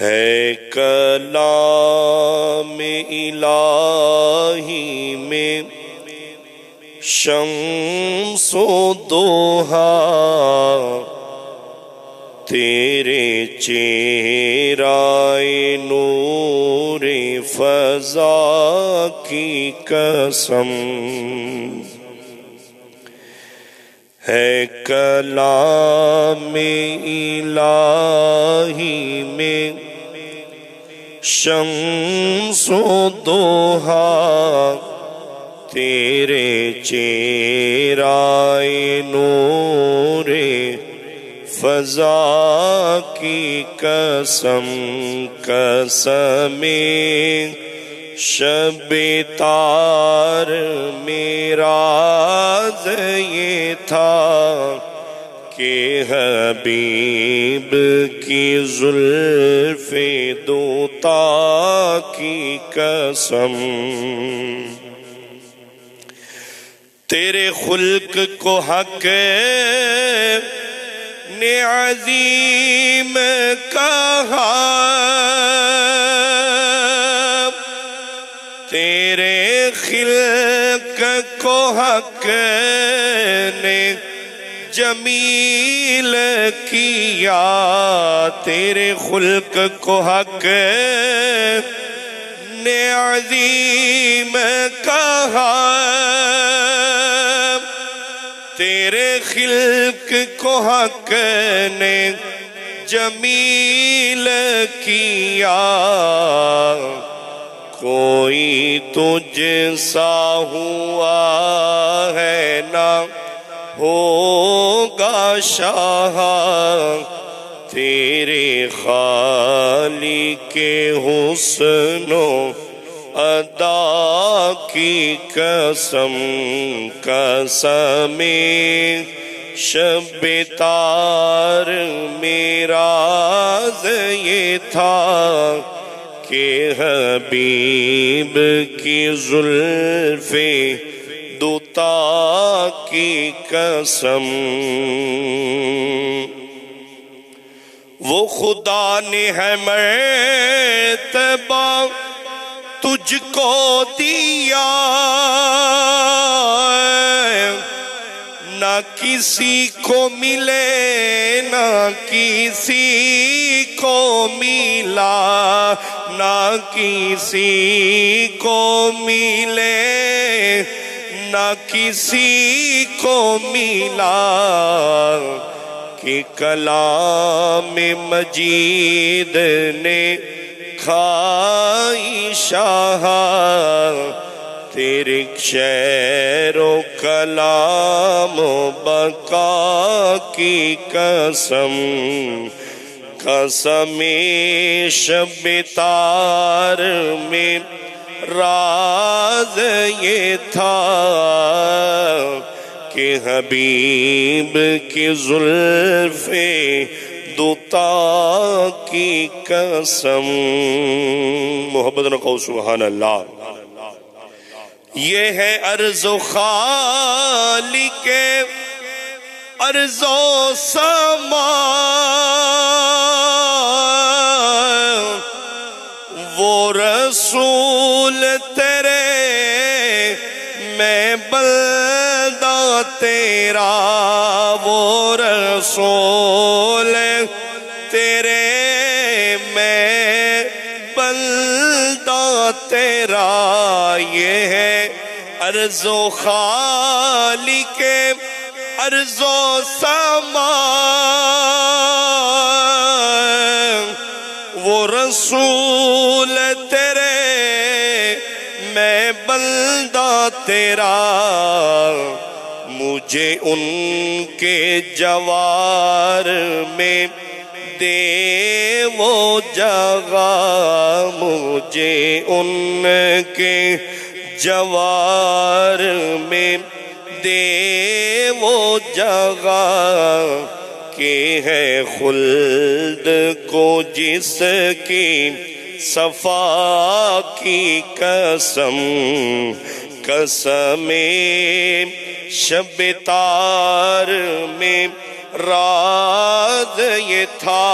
ہے کلام الہی میں شمس و دوحا، تیرے چہرۂ نور فضا کی قسم، ہے کلام الہی میں شمس و دوحا، تیرے چہرۂ نور فضا کی قسم، قسم شب تار میرا یہ تھا کہ حبیب کی زلف دوتا کی قسم، تیرے خلق کو حق نے عظیم کہا، تیرے خلق کو حق نے جمیل کیا، تیرے خلق کو حق نے عظیم کہا، تیرے خلق کو حق نے جمیل کیا، کوئی تجھ سا ہوا ہے نہ ہوگا شاہ، تیرے خالق حسن و ادا کی قسم، قسم شب تار میرا یہ تھا کہ حبیب کی زلف دوتا کی قسم، وہ خدا نے ہے مرتبہ تجھ کو دیا، نہ کسی کو ملے نہ کسی کو ملا، نہ کسی کو ملے نہ کسی کو ملا، کہ کلام مجید نے کھائی شاہ، تیرے شعر و کلام و بقا کی قسم، قسم شب تار میں راز یہ تھا کہ حبیب کی زلف دوتا کی قسم، محبت نقو سبحان اللہ۔ یہ ہے عرض و خالق عرض و سما، وہ رسول تیرے میں بندہ تیرا، وہ رسول تیرے میں بندہ تیرا، یہ ہے عرض و خالق عرض و سما، وہ رسول تیرے میں بندہ تیرا، مجھے ان کے جوار میں دے وہ جگہ، مجھے ان کے جوار میں دے وہ جگہ، کہ ہے خلد کو جس کی صفا کی قسم، قسم شب تار میں راز یہ تھا